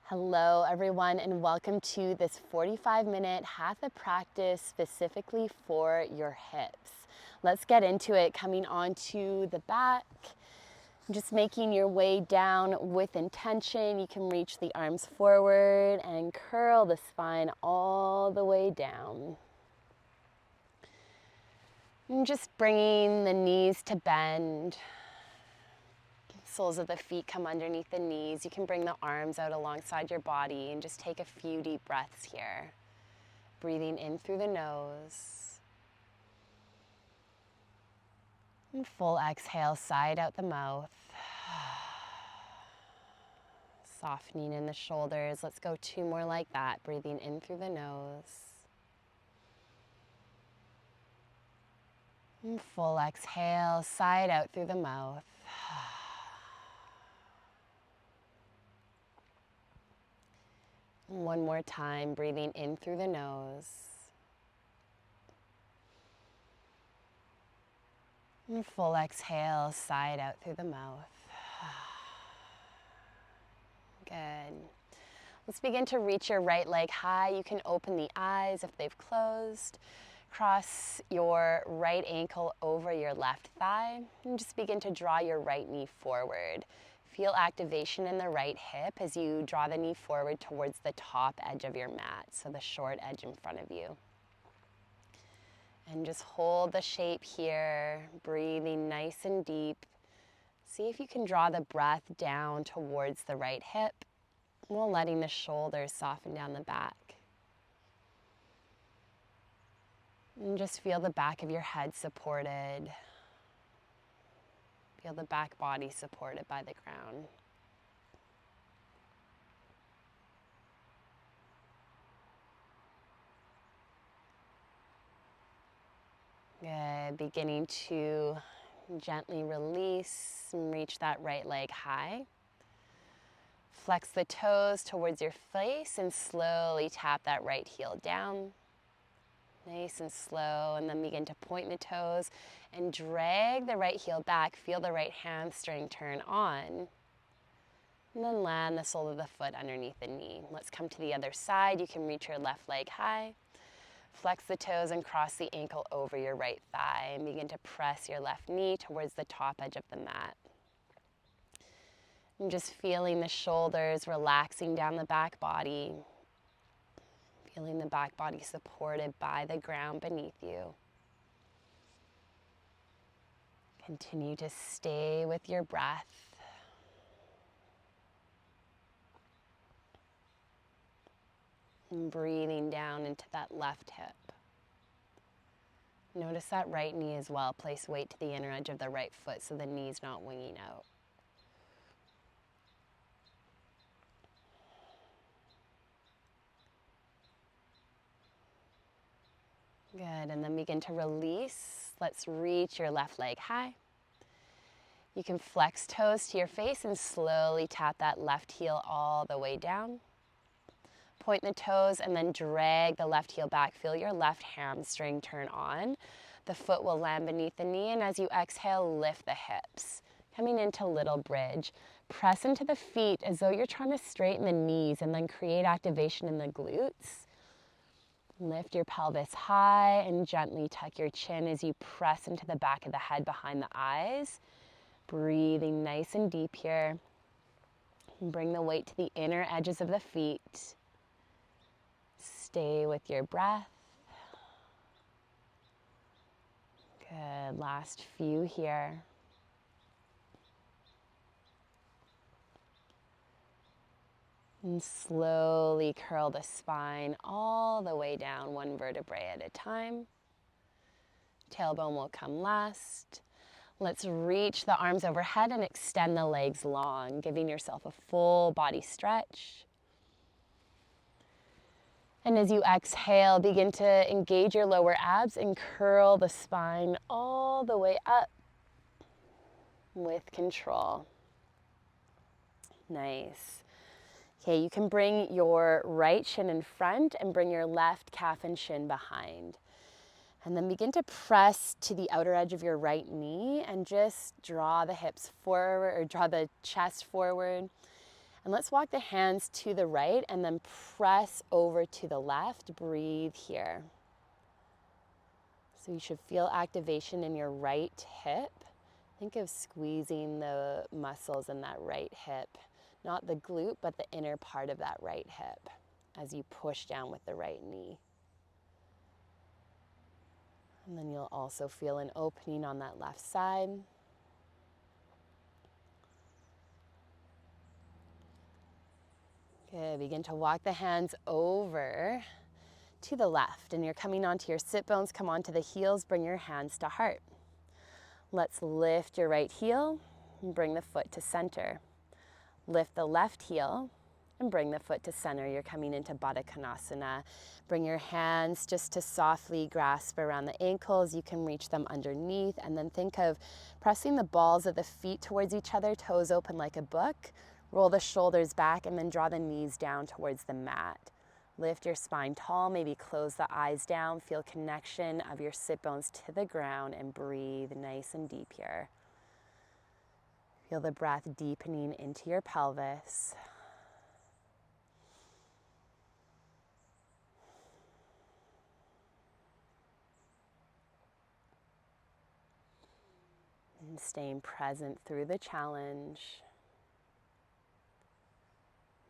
Hello everyone and welcome to this 45-minute Hatha practice specifically for your hips. Let's get into it, coming onto the back, just making your way down with intention. You can reach the arms forward and curl the spine all the way down. And just bringing the knees to bend. Soles of the feet come underneath the knees. You can bring the arms out alongside your body and just take a few deep breaths here. Breathing in through the nose. And full exhale, side out the mouth. Softening in the shoulders. Let's go two more like that. Breathing in through the nose. And full exhale, side out through the mouth. One more time, breathing in through the nose. And full exhale, side out through the mouth. Good. Let's begin to reach your right leg high. You can open the eyes if they've closed. Cross your right ankle over your left thigh. And just begin to draw your right knee forward. Feel activation in the right hip as you draw the knee forward towards the top edge of your mat, so the short edge in front of you. And just hold the shape here, breathing nice and deep. See if you can draw the breath down towards the right hip, while letting the shoulders soften down the back. And just feel the back of your head supported. Feel the back body supported by the ground. Good. Beginning to gently release and reach that right leg high. Flex the toes towards your face and slowly tap that right heel down. Nice and slow, and then begin to point the toes and drag the right heel back. Feel the right hamstring turn on. And then land the sole of the foot underneath the knee. Let's come to the other side. You can reach your left leg high. Flex the toes and cross the ankle over your right thigh. And begin to press your left knee towards the top edge of the mat. And just feeling the shoulders relaxing down the back body. Feeling the back body supported by the ground beneath you. Continue to stay with your breath. And breathing down into that left hip. Notice that right knee as well. Place weight to the inner edge of the right foot so the knee's not winging out. Good, and then begin to release. Let's reach your left leg high. You can flex toes to your face and slowly tap that left heel all the way down. Point the toes and then drag the left heel back. Feel your left hamstring turn on. The foot will land beneath the knee, and as you exhale, lift the hips. Coming into little bridge. Press into the feet as though you're trying to straighten the knees and then create activation in the glutes. Lift your pelvis high and gently tuck your chin as you press into the back of the head behind the eyes. Breathing nice and deep here. And bring the weight to the inner edges of the feet. Stay with your breath. Good. Last few here. And slowly curl the spine all the way down, one vertebrae at a time. Tailbone will come last. Let's reach the arms overhead and extend the legs long, giving yourself a full body stretch. And as you exhale, begin to engage your lower abs and curl the spine all the way up with control. Nice. Okay, you can bring your right shin in front and bring your left calf and shin behind. And then begin to press to the outer edge of your right knee and just draw the hips forward, or draw the chest forward. And let's walk the hands to the right and then press over to the left. Breathe here. So you should feel activation in your right hip. Think of squeezing the muscles in that right hip. Not the glute, but the inner part of that right hip as you push down with the right knee. And then you'll also feel an opening on that left side. Good. Begin to walk the hands over to the left. And you're coming onto your sit bones. Come onto the heels. Bring your hands to heart. Let's lift your right heel and bring the foot to center. Lift the left heel and bring the foot to center. You're coming into Baddha Konasana. Bring your hands just to softly grasp around the ankles. You can reach them underneath. And then think of pressing the balls of the feet towards each other, toes open like a book. Roll the shoulders back and then draw the knees down towards the mat. Lift your spine tall, maybe close the eyes down. Feel connection of your sit bones to the ground and breathe nice and deep here. Feel the breath deepening into your pelvis. And staying present through the challenge.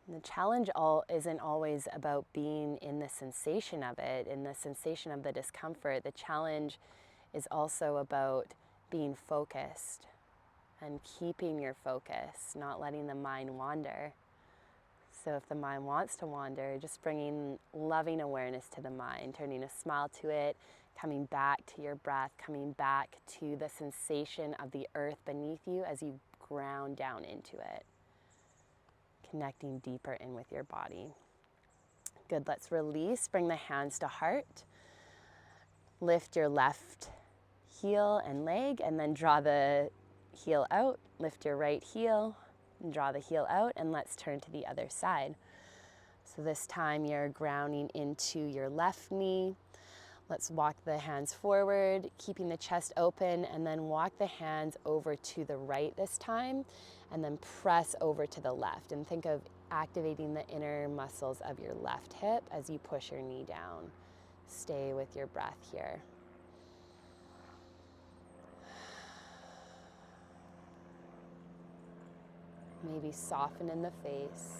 And the challenge isn't always about being in the sensation of it, in the sensation of the discomfort. The challenge is also about being focused and keeping your focus, not letting the mind wander. So if the mind wants to wander, just bringing loving awareness to the mind, turning a smile to it, coming back to your breath, coming back to the sensation of the earth beneath you as you ground down into it. Connecting deeper in with your body. Good, let's release. Bring the hands to heart. Lift your left heel and leg and then draw the heel out. Lift your right heel and draw the heel out, and let's turn to the other side. So this time you're grounding into your left knee. Let's walk the hands forward, keeping the chest open, and then walk the hands over to the right this time, and then press over to the left. And think of activating the inner muscles of your left hip as you push your knee down. Stay with your breath here. Maybe soften in the face.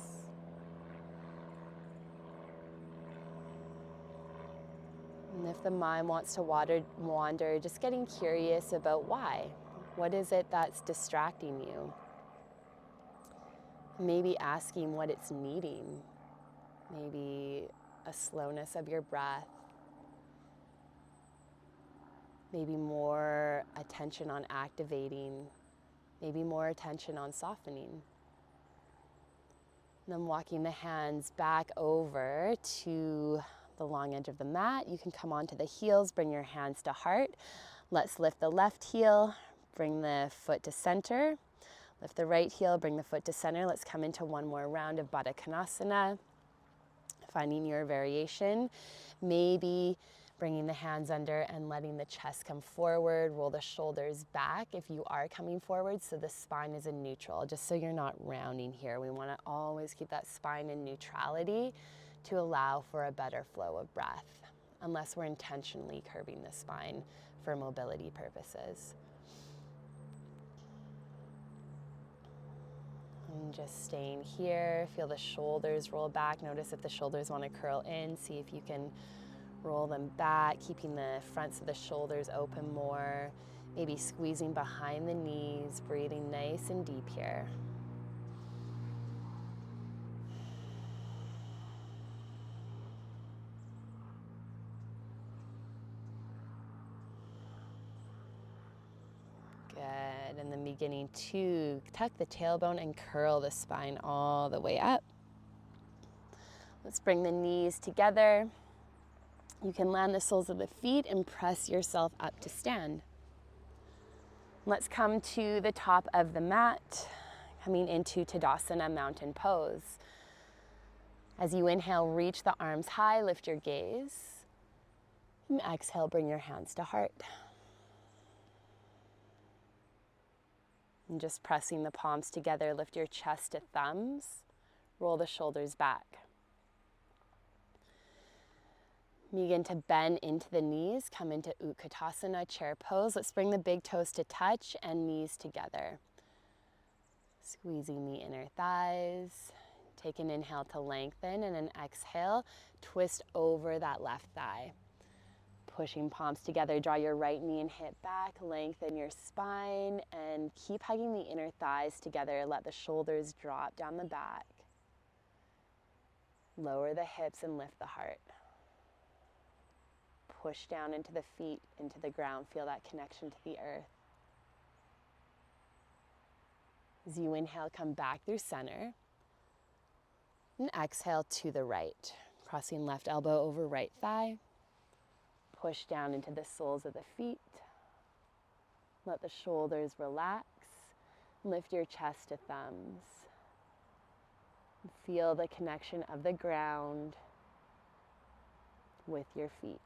And if the mind wants to wander, just getting curious about why. What is it that's distracting you? Maybe asking what it's needing. Maybe a slowness of your breath. Maybe more attention on activating. Maybe more attention on softening. And then walking the hands back over to the long edge of the mat. You can come onto the heels, bring your hands to heart. Let's lift the left heel, bring the foot to center. Lift the right heel, bring the foot to center. Let's come into one more round of Baddha Konasana. Finding your variation. Maybe bringing the hands under and letting the chest come forward. Roll the shoulders back if you are coming forward so the spine is in neutral, just so you're not rounding here. We want to always keep that spine in neutrality to allow for a better flow of breath, unless we're intentionally curving the spine for mobility purposes. And just staying here, feel the shoulders roll back. Notice if the shoulders want to curl in, see if you can roll them back, keeping the fronts of the shoulders open more, maybe squeezing behind the knees, breathing nice and deep here. Good, and then beginning to tuck the tailbone and curl the spine all the way up. Let's bring the knees together. You can land the soles of the feet and press yourself up to stand. Let's come to the top of the mat, coming into Tadasana, mountain pose. As you inhale, reach the arms high, lift your gaze. And exhale, bring your hands to heart. And just pressing the palms together, lift your chest to thumbs. Roll the shoulders back. Begin to bend into the knees, come into Utkatasana, chair pose. Let's bring the big toes to touch and knees together. Squeezing the inner thighs. Take an inhale to lengthen and an exhale, twist over that left thigh. Pushing palms together, draw your right knee and hip back, lengthen your spine, and keep hugging the inner thighs together. Let the shoulders drop down the back. Lower the hips and lift the heart. Push down into the feet, into the ground. Feel that connection to the earth. As you inhale, come back through center. And exhale to the right. Crossing left elbow over right thigh. Push down into the soles of the feet. Let the shoulders relax. Lift your chest to thumbs. Feel the connection of the ground with your feet.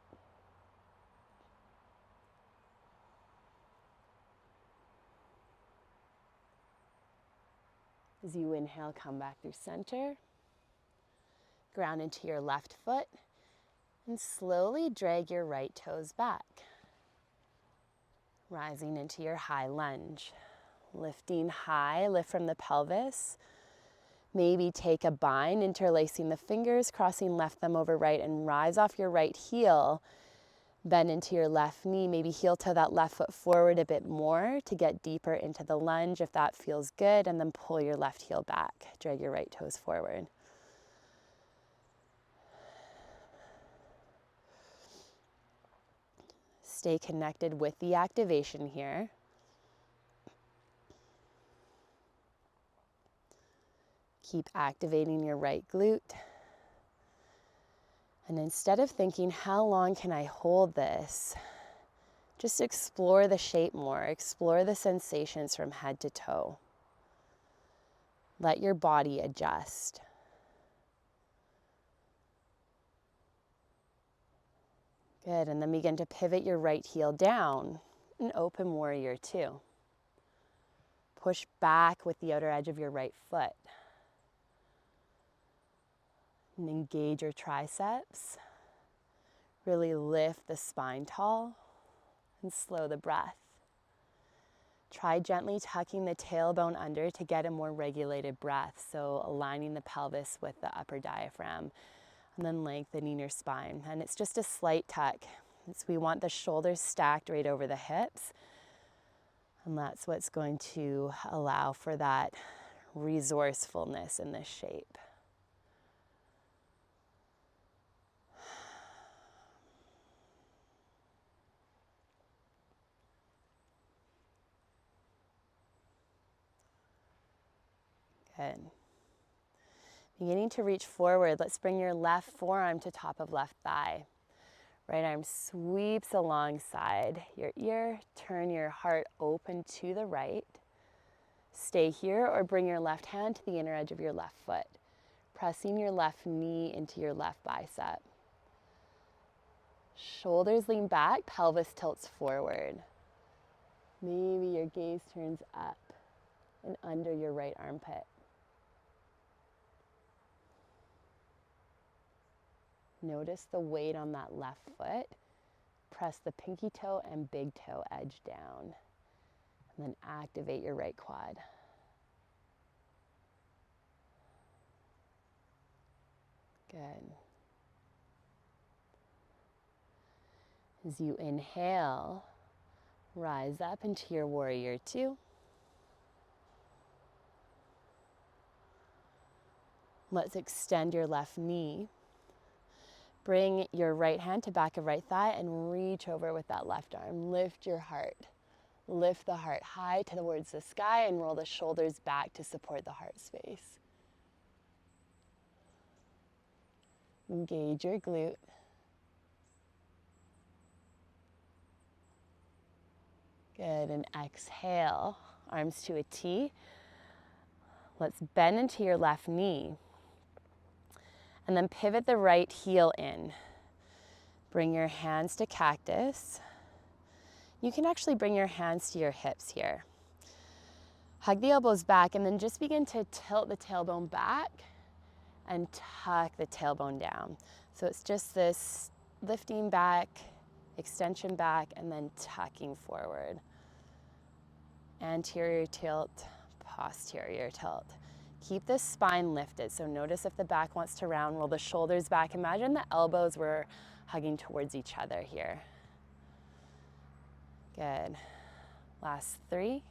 As you inhale, come back through center. Ground into your left foot. And slowly drag your right toes back. Rising into your high lunge. Lifting high, lift from the pelvis. Maybe take a bind, interlacing the fingers, crossing left thumb over right, and rise off your right heel. Bend into your left knee, maybe heel toe that left foot forward a bit more to get deeper into the lunge if that feels good, and then pull your left heel back. Drag your right toes forward. Stay connected with the activation here. Keep activating your right glute. And instead of thinking, how long can I hold this? Just explore the shape more. Explore the sensations from head to toe. Let your body adjust. Good, and then begin to pivot your right heel down, an open warrior two. Push back with the outer edge of your right foot. And engage your triceps. Really lift the spine tall and slow the breath. Try gently tucking the tailbone under to get a more regulated breath, so aligning the pelvis with the upper diaphragm. And then lengthening your spine. And it's just a slight tuck. We want the shoulders stacked right over the hips. And that's what's going to allow for that resourcefulness in this shape. Good. Beginning to reach forward, let's bring your left forearm to top of left thigh. Right arm sweeps alongside your ear. Turn your heart open to the right. Stay here or bring your left hand to the inner edge of your left foot. Pressing your left knee into your left bicep. Shoulders lean back, pelvis tilts forward. Maybe your gaze turns up and under your right armpit. Notice the weight on that left foot. Press the pinky toe and big toe edge down. And then activate your right quad. Good. As you inhale, rise up into your warrior two. Let's extend your left knee. Bring your right hand to back of right thigh and reach over with that left arm. Lift your heart. Lift the heart high towards the sky and roll the shoulders back to support the heart space. Engage your glute. Good, and exhale, arms to a T. Let's bend into your left knee. And then pivot the right heel in. Bring your hands to cactus. You can actually bring your hands to your hips here. Hug the elbows back and then just begin to tilt the tailbone back and tuck the tailbone down. So it's just this lifting back, extension back, and then tucking forward. Anterior tilt, posterior tilt. Keep the spine lifted. So notice if the back wants to round, roll the shoulders back. Imagine the elbows were hugging towards each other here. Good. Last 3.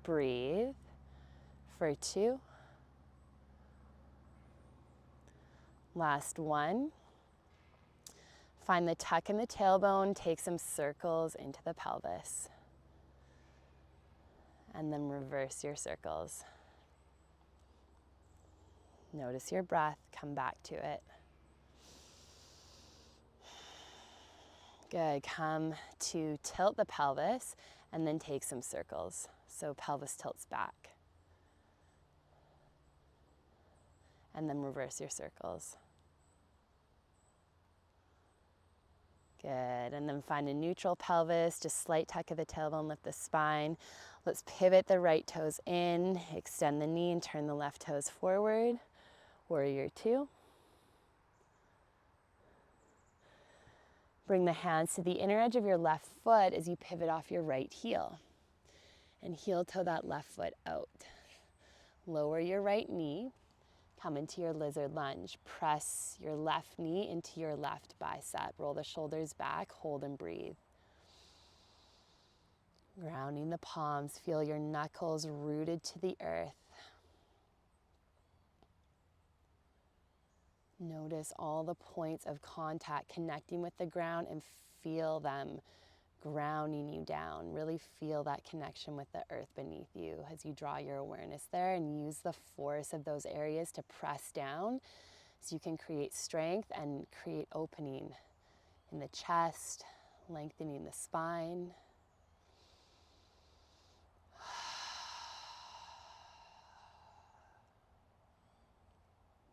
Breathe for 2. Last 1. Find the tuck in the tailbone, take some circles into the pelvis. And then reverse your circles. Notice your breath, come back to it. Good, come to tilt the pelvis and then take some circles. So pelvis tilts back. And then reverse your circles. Good, and then find a neutral pelvis, just slight tuck of the tailbone, lift the spine. Let's pivot the right toes in, extend the knee and turn the left toes forward. Warrior 2. Bring the hands to the inner edge of your left foot as you pivot off your right heel. And heel toe that left foot out. Lower your right knee. Come into your lizard lunge. Press your left knee into your left bicep. Roll the shoulders back, hold and breathe. Grounding the palms, feel your knuckles rooted to the earth. Notice all the points of contact connecting with the ground and feel them grounding you down. Really feel that connection with the earth beneath you as you draw your awareness there, and use the force of those areas to press down so you can create strength and create opening in the chest, lengthening the spine.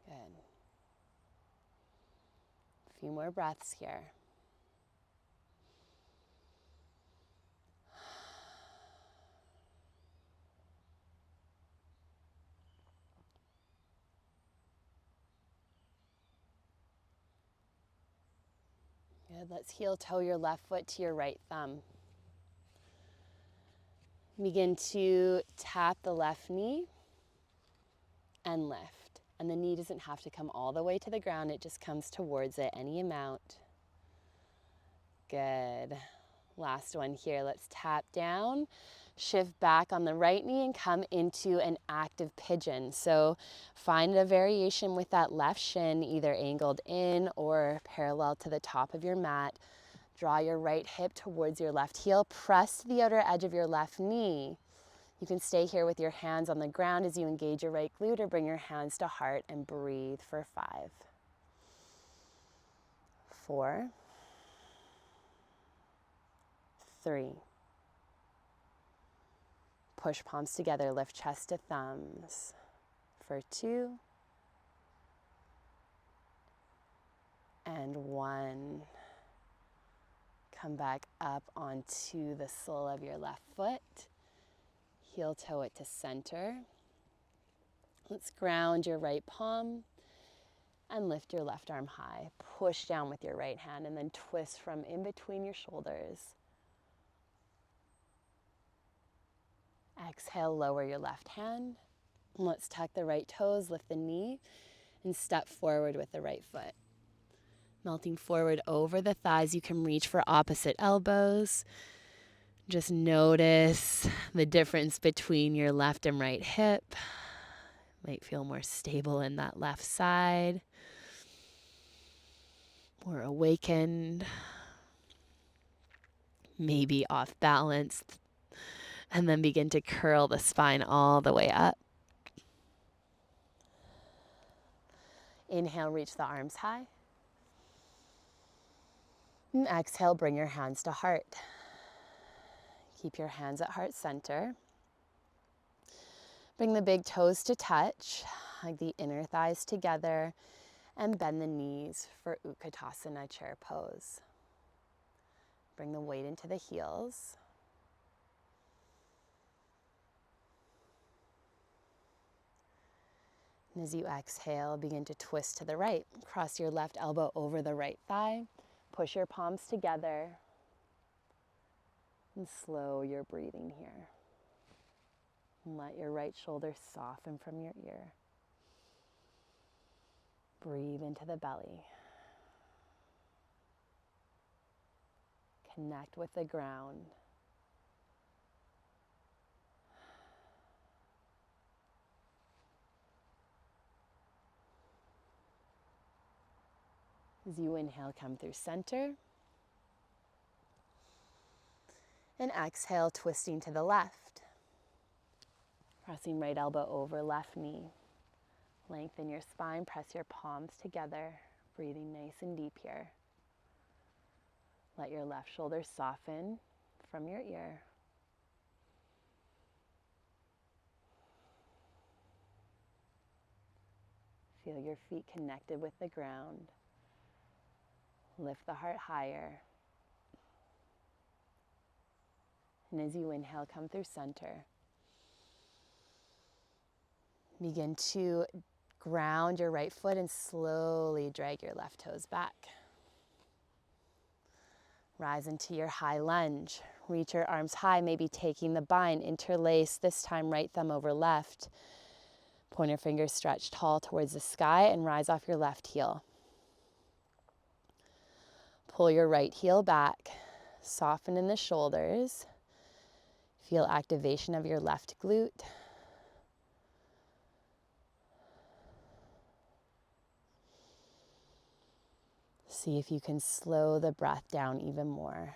Good. A few more breaths here. Good. Let's heel toe your left foot to your right thumb. Begin to tap the left knee and lift. And the knee doesn't have to come all the way to the ground, it just comes towards it, any amount. Good. Last one here. Let's tap down, shift back on the right knee and come into an active pigeon. So find a variation with that left shin, either angled in or parallel to the top of your mat. Draw your right hip towards your left heel. Press to the outer edge of your left knee. You can stay here with your hands on the ground as you engage your right glute, or bring your hands to heart and breathe for 5, 4, 3. Push palms together, lift chest to thumbs for 2, and 1. Come back up onto the sole of your left foot. Heel toe it to center. Let's ground your right palm and lift your left arm high. Push down with your right hand and then twist from in between your shoulders. Exhale, lower your left hand. And let's tuck the right toes, lift the knee, and step forward with the right foot. Melting forward over the thighs, you can reach for opposite elbows. Just notice the difference between your left and right hip. Might feel more stable in that left side. More awakened. Maybe off balance. And then begin to curl the spine all the way up. Inhale, reach the arms high. And exhale, bring your hands to heart. Keep your hands at heart center. Bring the big toes to touch, hug the inner thighs together, and bend the knees for Utkatasana chair pose. Bring the weight into the heels. And as you exhale, begin to twist to the right. Cross your left elbow over the right thigh. Push your palms together. And slow your breathing here. And let your right shoulder soften from your ear. Breathe into the belly. Connect with the ground. As you inhale, come through center. And exhale, twisting to the left. Pressing right elbow over left knee. Lengthen your spine, press your palms together. Breathing nice and deep here. Let your left shoulder soften from your ear. Feel your feet connected with the ground. Lift the heart higher. And as you inhale, come through center. Begin to ground your right foot and slowly drag your left toes back. Rise into your high lunge. Reach your arms high, maybe taking the bind, interlace, this time right thumb over left. Pointer fingers stretch tall towards the sky and rise off your left heel. Pull your right heel back. Soften in the shoulders. Feel activation of your left glute. See if you can slow the breath down even more.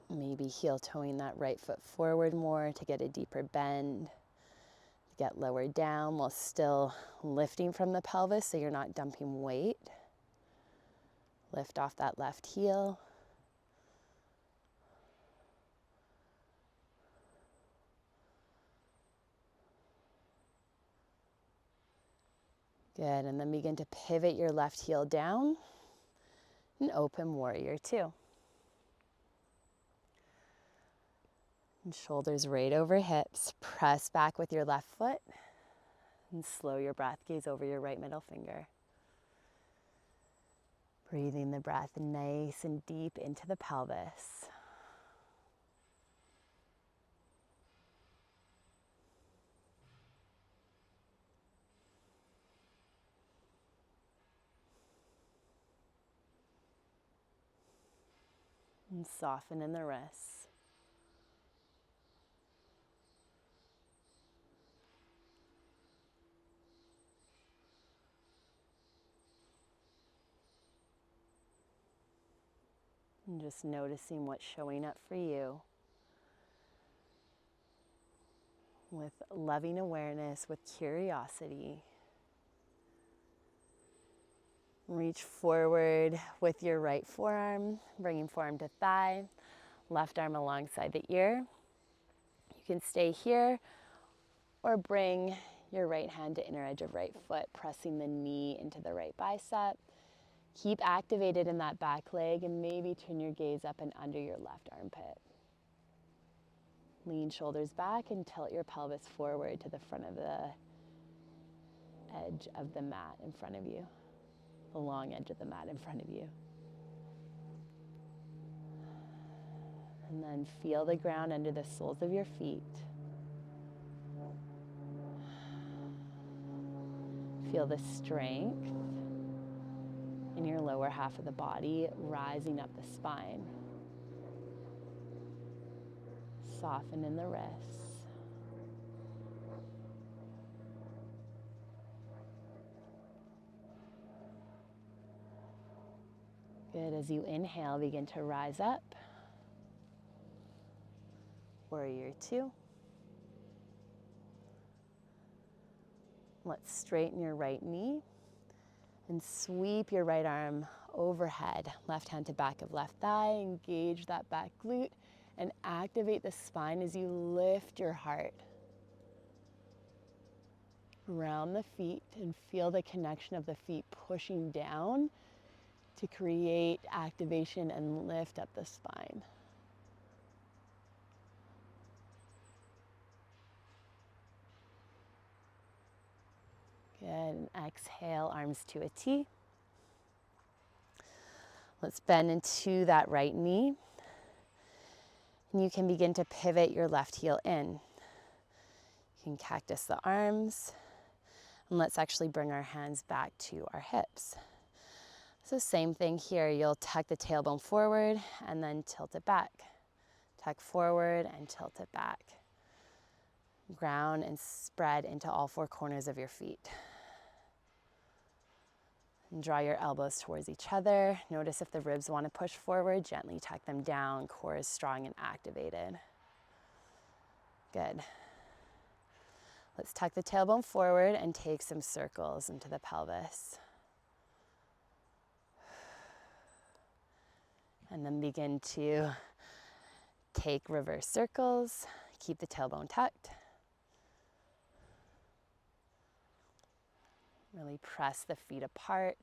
Maybe heel toeing that right foot forward more to get a deeper bend. Get lower down while still lifting from the pelvis so you're not dumping weight. Lift off that left heel. Good, and then begin to pivot your left heel down and open warrior two. And shoulders right over hips. Press back with your left foot and slow your breath. Gaze over your right middle finger. Breathing the breath nice and deep into the pelvis. And soften in the wrists. And just noticing what's showing up for you. With loving awareness, with curiosity. Reach forward with your right forearm, bringing forearm to thigh, left arm alongside the ear. You can stay here or bring your right hand to inner edge of right foot, pressing the knee into the right bicep. Keep activated in that back leg and maybe turn your gaze up and under your left armpit. Lean shoulders back and tilt your pelvis forward to the front of the edge of the mat in front of you. The long edge of the mat in front of you. And then feel the ground under the soles of your feet. Feel the strength in your lower half of the body rising up the spine. Soften in the wrists. Good, as you inhale, begin to rise up. Warrior two. Let's straighten your right knee and sweep your right arm overhead. Left hand to back of left thigh, engage that back glute and activate the spine as you lift your heart. Round the feet and feel the connection of the feet pushing down to create activation and lift up the spine. Good, and exhale, arms to a T. Let's bend into that right knee. And you can begin to pivot your left heel in. You can cactus the arms. And let's actually bring our hands back to our hips. So same thing here, you'll tuck the tailbone forward and then tilt it back. Tuck forward and tilt it back. Ground and spread into all four corners of your feet. And draw your elbows towards each other. Notice if the ribs want to push forward, gently tuck them down. Core is strong and activated. Good. Let's tuck the tailbone forward and take some circles into the pelvis. And then begin to take reverse circles. Keep the tailbone tucked. Really press the feet apart.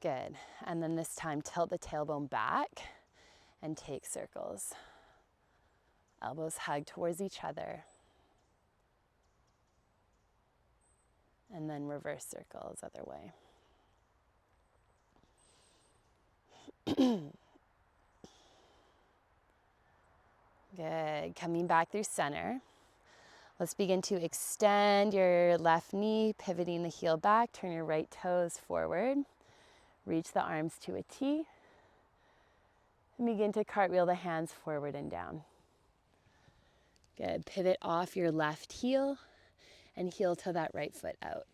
Good. And then this time, tilt the tailbone back and take circles. Elbows hug towards each other. And then reverse circles other way. Good. Coming back through center. Let's begin to extend your left knee, pivoting the heel back. Turn your right toes forward. Reach the arms to a T. And begin to cartwheel the hands forward and down. Good. Pivot off your left heel and heel to that right foot out.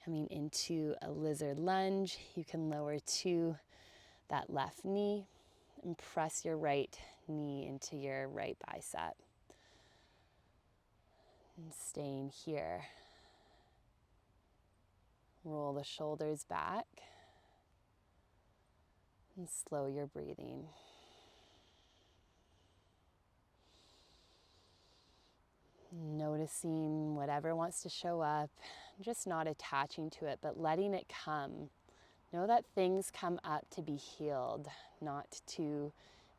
Coming into a lizard lunge, you can lower to that left knee and press your right knee into your right bicep. And staying here. Roll the shoulders back and slow your breathing. Noticing whatever wants to show up, just not attaching to it, but letting it come. Know that things come up to be healed, not to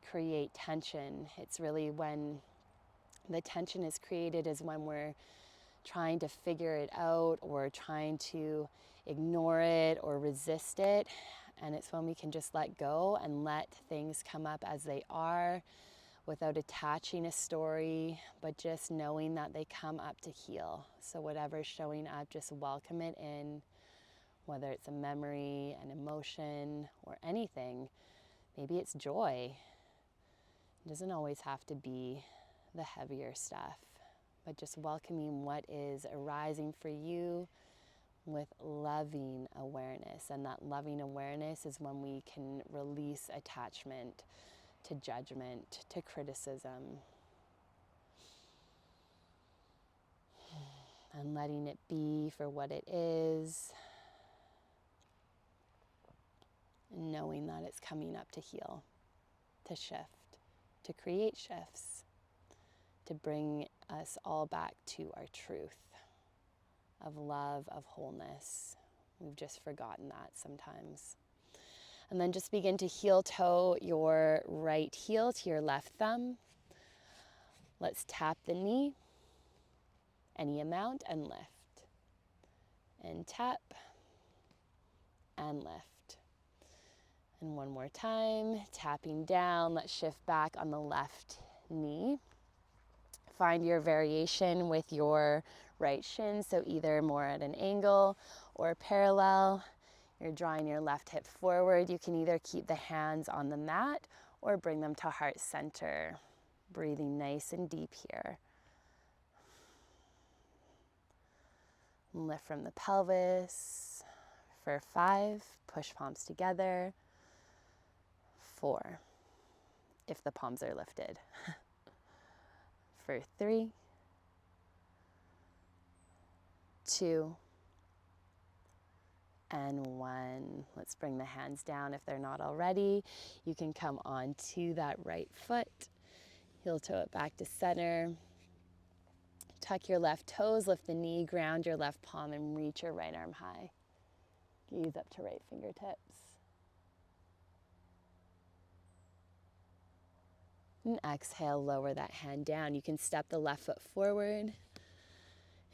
create tension. It's really when the tension is created is when we're trying to figure it out or trying to ignore it or resist it. And it's when we can just let go and let things come up as they are without attaching a story, but just knowing that they come up to heal. So whatever's showing up, just welcome it in, whether it's a memory, an emotion, or anything. Maybe it's joy. It doesn't always have to be the heavier stuff, but just welcoming what is arising for you with loving awareness. And that loving awareness is when we can release attachment to judgment, to criticism, and letting it be for what it is, and knowing that it's coming up to heal, to shift, to create shifts, to bring us all back to our truth of love, of wholeness. We've just forgotten that sometimes. And then just begin to heel toe your right heel to your left thumb. Let's tap the knee, any amount, and lift. And tap, and lift. And one more time, tapping down. Let's shift back on the left knee. Find your variation with your right shin, so either more at an angle or parallel. You're drawing your left hip forward. You can either keep the hands on the mat or bring them to heart center. Breathing nice and deep here. Lift from the pelvis. For 5, push palms together. 4, if the palms are lifted. For 3, 2, and 1. Let's bring the hands down if they're not already. You can come onto that right foot. Heel toe it back to center. Tuck your left toes, lift the knee, ground your left palm, and reach your right arm high. Gaze up to right fingertips. And exhale, lower that hand down. You can step the left foot forward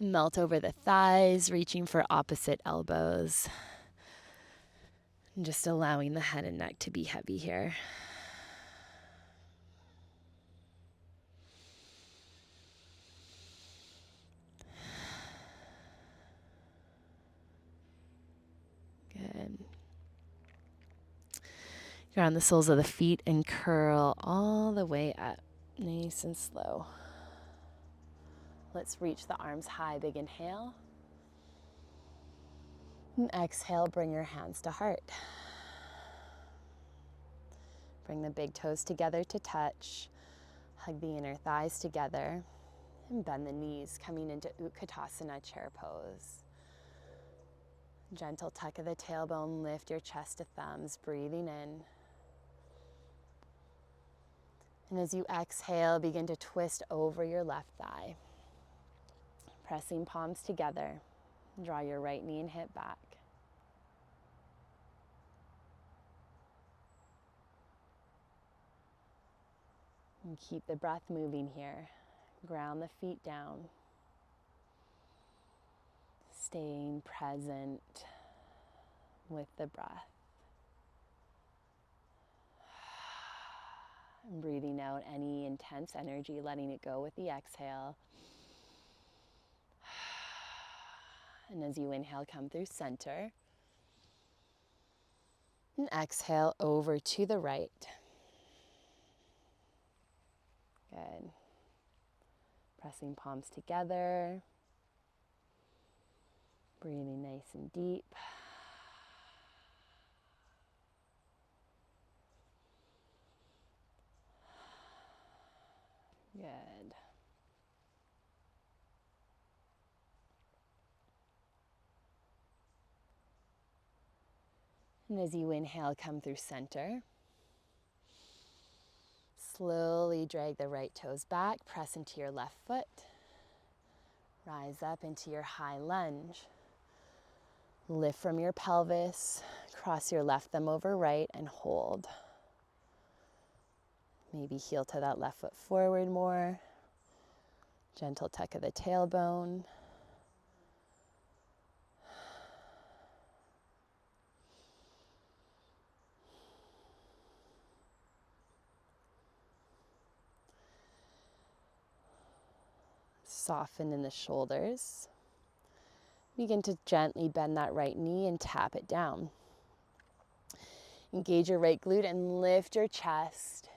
and melt over the thighs, reaching for opposite elbows. And just allowing the head and neck to be heavy here. Good. Ground the soles of the feet and curl all the way up, nice and slow. Let's reach the arms high, big inhale. And exhale, bring your hands to heart. Bring the big toes together to touch. Hug the inner thighs together. And bend the knees, coming into Utkatasana, chair pose. Gentle tuck of the tailbone, lift your chest to thumbs, breathing in. And as you exhale, begin to twist over your left thigh. Pressing palms together. Draw your right knee and hip back. And keep the breath moving here. Ground the feet down. Staying present with the breath. And breathing out any intense energy, letting it go with the exhale. And as you inhale, come through center. And exhale over to the right. Good. Pressing palms together. Breathing nice and deep. Good. And as you inhale, come through center. Slowly drag the right toes back, press into your left foot. Rise up into your high lunge. Lift from your pelvis, cross your left thumb over right and hold. Maybe heel to that left foot forward more. Gentle tuck of the tailbone. Soften in the shoulders. Begin to gently bend that right knee and tap it down. Engage your right glute and lift your chest.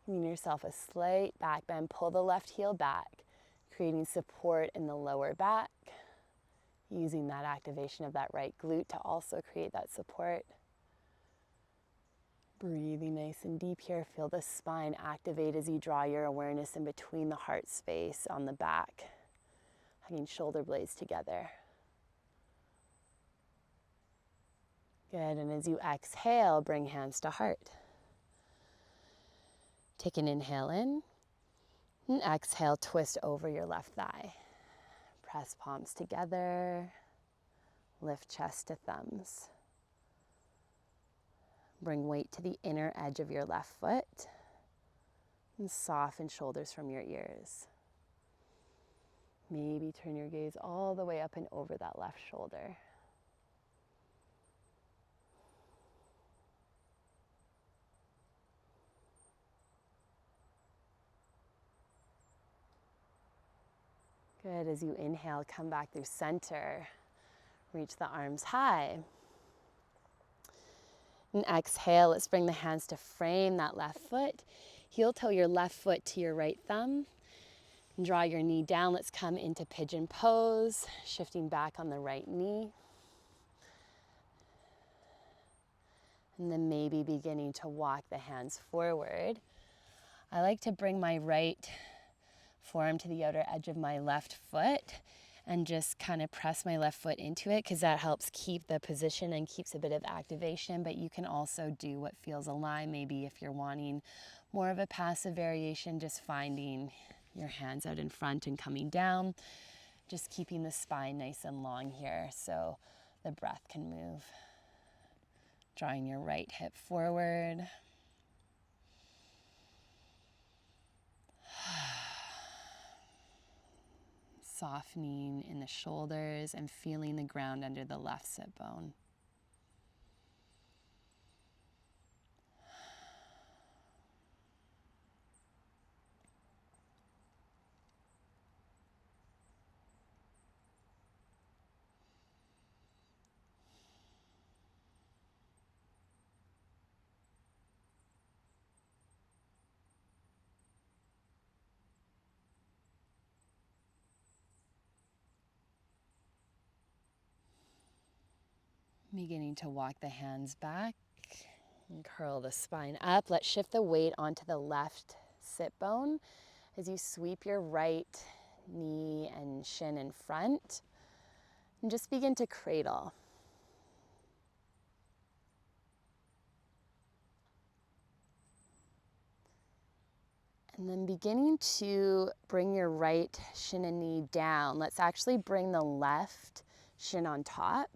Giving yourself a slight back bend. Pull the left heel back, creating support in the lower back. Using that activation of that right glute to also create that support. Breathing nice and deep here. Feel the spine activate as you draw your awareness in between the heart space on the back. Hugging shoulder blades together. Good, and as you exhale, bring hands to heart. Take an inhale in, and exhale, twist over your left thigh. Press palms together, lift chest to thumbs. Bring weight to the inner edge of your left foot, and soften shoulders from your ears. Maybe turn your gaze all the way up and over that left shoulder. Good, as you inhale, come back through center. Reach the arms high. And exhale, let's bring the hands to frame that left foot. Heel toe your left foot to your right thumb. And draw your knee down. Let's come into pigeon pose, shifting back on the right knee. And then maybe beginning to walk the hands forward. I like to bring my right forearm to the outer edge of my left foot and just kind of press my left foot into it because that helps keep the position and keeps a bit of activation, but you can also do what feels aligned. Maybe if you're wanting more of a passive variation, just finding your hands out in front and coming down, just keeping the spine nice and long here. So the breath can move. Drawing your right hip forward. Softening in the shoulders and feeling the ground under the left sit bone. Beginning to walk the hands back and curl the spine up. Let's shift the weight onto the left sit bone as you sweep your right knee and shin in front. And just begin to cradle. And then beginning to bring your right shin and knee down. Let's actually bring the left shin on top.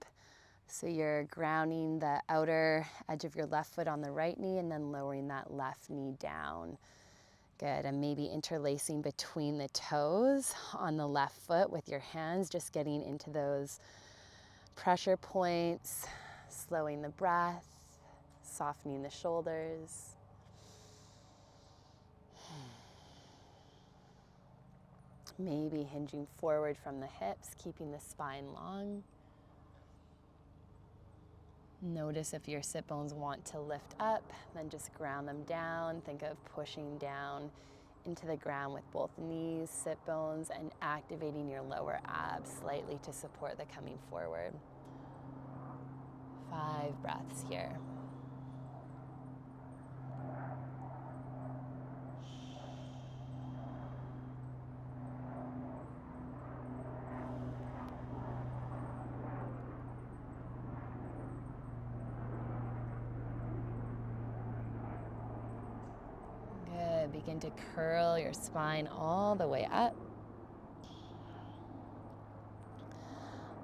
So you're grounding the outer edge of your left foot on the right knee and then lowering that left knee down. Good, and maybe interlacing between the toes on the left foot with your hands, just getting into those pressure points, slowing the breath, softening the shoulders. Maybe hinging forward from the hips, keeping the spine long. Notice if your sit bones want to lift up, then just ground them down. Think of pushing down into the ground with both knees, sit bones, and activating your lower abs slightly to support the coming forward. 5 breaths here. Good. Begin to curl your spine all the way up.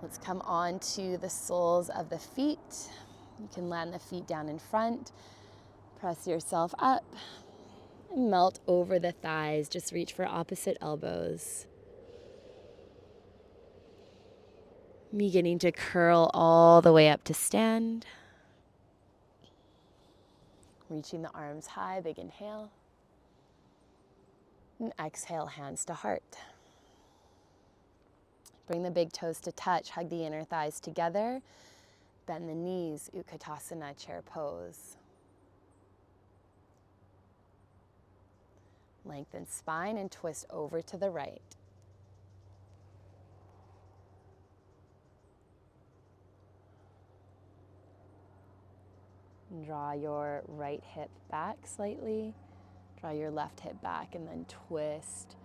Let's come on to the soles of the feet. You can land the feet down in front. Press yourself up and melt over the thighs. Just reach for opposite elbows. Beginning to curl all the way up to stand. Reaching the arms high, big inhale. And exhale, hands to heart. Bring the big toes to touch, hug the inner thighs together. Bend the knees, Utkatasana, chair pose. Lengthen spine and twist over to the right. Draw your right hip back slightly. Draw your left hip back and then twist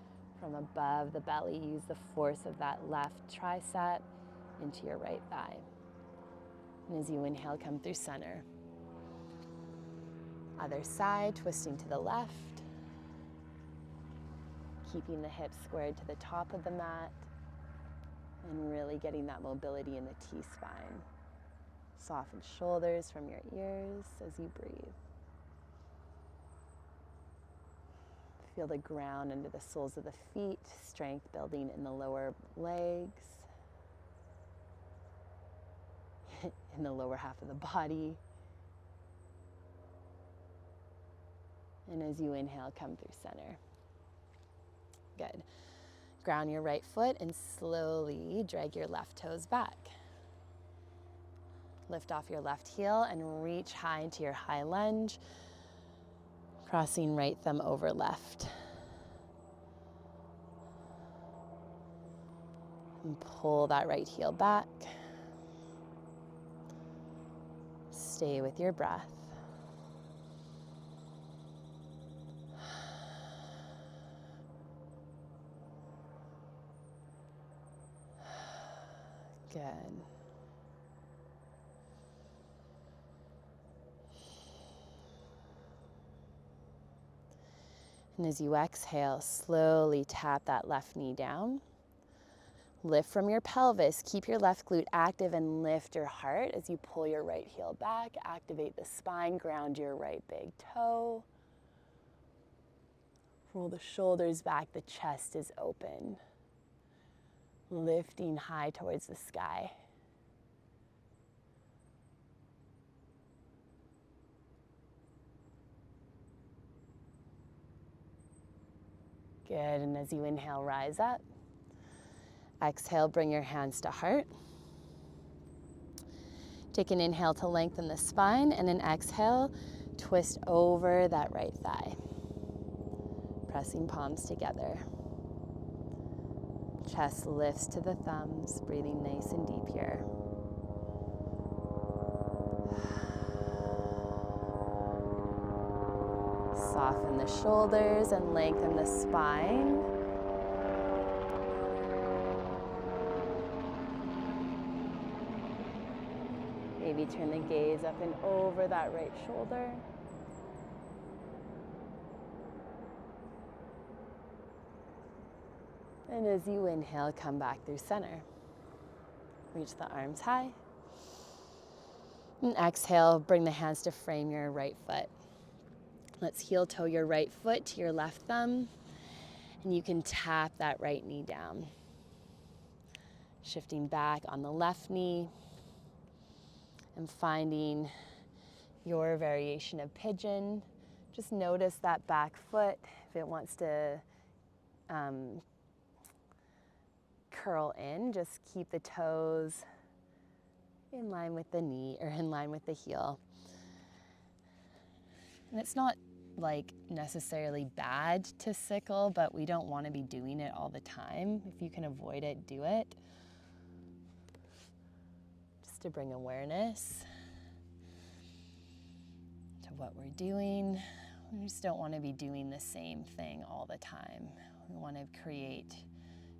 from above the belly. Use the force of that left tricep into your right thigh. And as you inhale, come through center. Other side, twisting to the left. Keeping the hips squared to the top of the mat. And really getting that mobility in the T-spine. Soften shoulders from your ears as you breathe. Feel the ground under the soles of the feet, strength building in the lower legs, in the lower half of the body. And as you inhale, come through center. Good. Ground your right foot and slowly drag your left toes back. Lift off your left heel and reach high into your high lunge. Crossing right thumb over left. And pull that right heel back. Stay with your breath. Good. And as you exhale, slowly tap that left knee down. Lift from your pelvis. Keep your left glute active and lift your heart as you pull your right heel back. Activate the spine, ground your right big toe. Roll the shoulders back, the chest is open. Lifting high towards the sky. Good, and as you inhale, rise up. Exhale, bring your hands to heart. Take an inhale to lengthen the spine, and an exhale, twist over that right thigh. Pressing palms together. Chest lifts to the thumbs, breathing nice and deep here. Soften the shoulders and lengthen the spine. Maybe turn the gaze up and over that right shoulder. And as you inhale, come back through center. Reach the arms high. And exhale, bring the hands to frame your right foot. Let's heel toe your right foot to your left thumb. And you can tap that right knee down. Shifting back on the left knee. And finding your variation of pigeon. Just notice that back foot, if it wants to curl in, just keep the toes in line with the knee or in line with the heel. And it's not like necessarily bad to sickle, but we don't want to be doing it all the time. If you can avoid it, do it. Just to bring awareness to what we're doing. We just don't want to be doing the same thing all the time. We want to create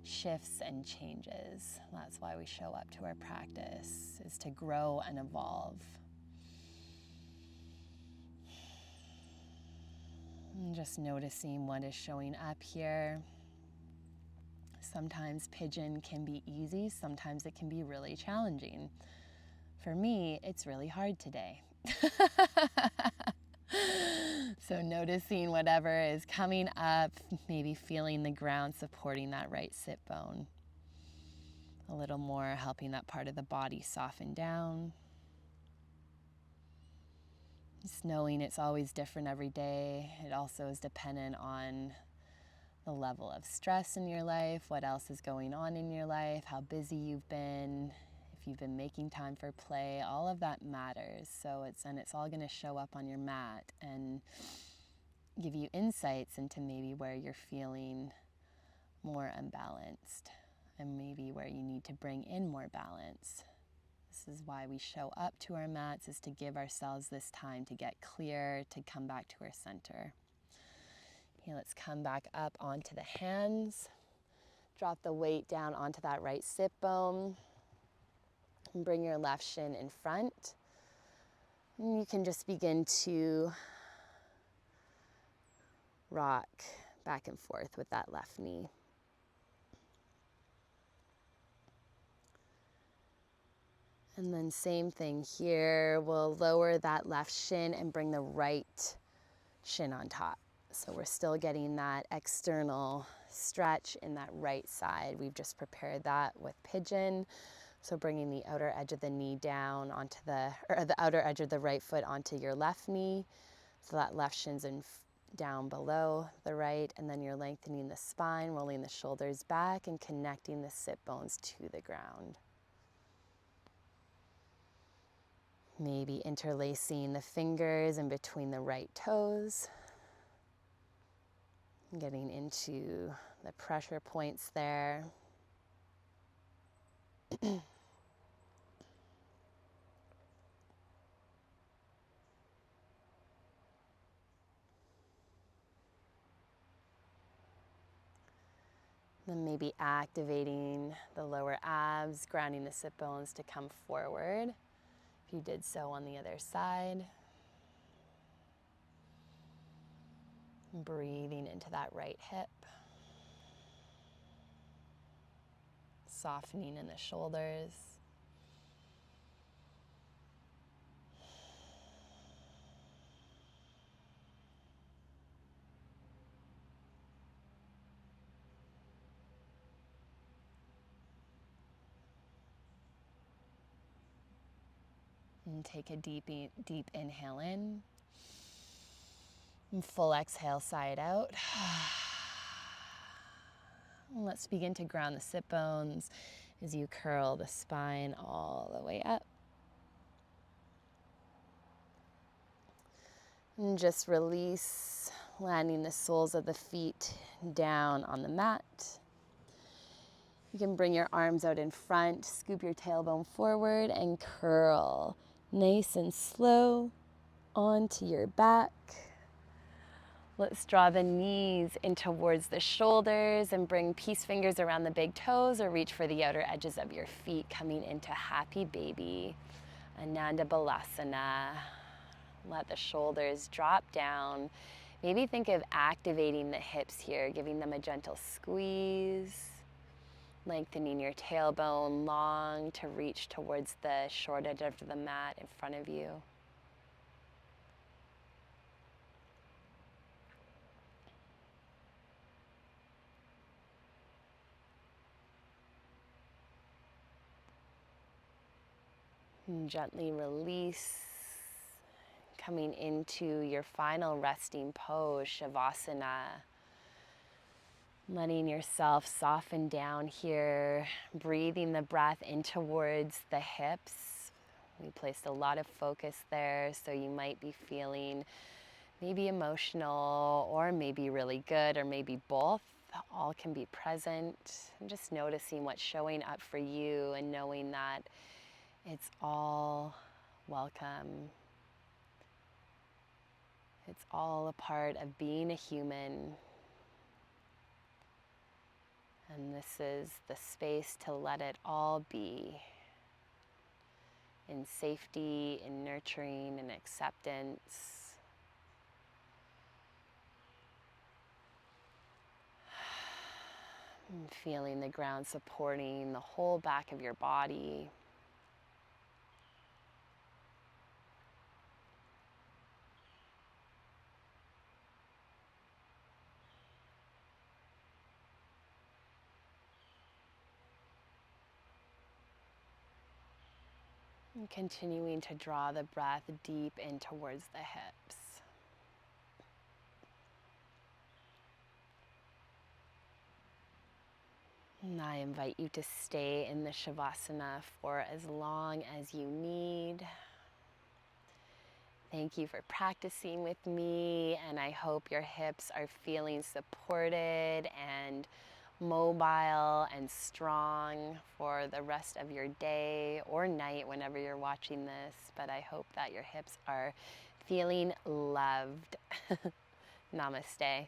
shifts and changes. That's why we show up to our practice, is to grow and evolve. And just noticing what is showing up here. Sometimes pigeon can be easy, sometimes it can be really challenging. For me, it's really hard today. So noticing whatever is coming up, maybe feeling the ground supporting that right sit bone. A little more, helping that part of the body soften down. Just knowing it's always different every day. It also is dependent on the level of stress in your life, what else is going on in your life, how busy you've been, if you've been making time for play, all of that matters. So it's all going to show up on your mat and give you insights into maybe where you're feeling more unbalanced and maybe where you need to bring in more balance. This is why we show up to our mats, is to give ourselves this time to get clear, to come back to our center. Okay, let's come back up onto the hands. Drop the weight down onto that right sit bone. And bring your left shin in front. And you can just begin to rock back and forth with that left knee. And then same thing here, we'll lower that left shin and bring the right shin on top. So we're still getting that external stretch in that right side. We've just prepared that with pigeon. So bringing the outer edge of the knee down onto the outer edge of the right foot onto your left knee. So that left shin's down below the right, and then you're lengthening the spine, rolling the shoulders back and connecting the sit bones to the ground. Maybe interlacing the fingers in between the right toes. Getting into the pressure points there. Then maybe activating the lower abs, grounding the sit bones to come forward. If you did so on the other side. Breathing into that right hip. softening in the shoulders. And take a deep inhale in. And full exhale, side out. And let's begin to ground the sit bones as you curl the spine all the way up. And just release, landing the soles of the feet down on the mat. You can bring your arms out in front, scoop your tailbone forward and curl nice and slow onto your back. Let's draw the knees in towards the shoulders and bring peace fingers around the big toes or reach for the outer edges of your feet, coming into happy baby, Ananda Balasana. Let the shoulders drop down. Maybe think of activating the hips here, giving them a gentle squeeze. Lengthening your tailbone long to reach towards the short edge of the mat in front of you. And gently release, coming into your final resting pose, Shavasana. Letting yourself soften down here, breathing the breath in towards the hips. We placed a lot of focus there, so you might be feeling maybe emotional or maybe really good or maybe both. All can be present. And just noticing what's showing up for you and knowing that it's all welcome. It's all a part of being a human. And this is the space to let it all be in safety, in nurturing, and acceptance. And feeling the ground supporting the whole back of your body. And continuing to draw the breath deep in towards the hips. And I invite you to stay in the Shavasana for as long as you need. Thank you for practicing with me, and I hope your hips are feeling supported and mobile and strong for the rest of your day or night whenever you're watching this, but I hope that your hips are feeling loved. Namaste.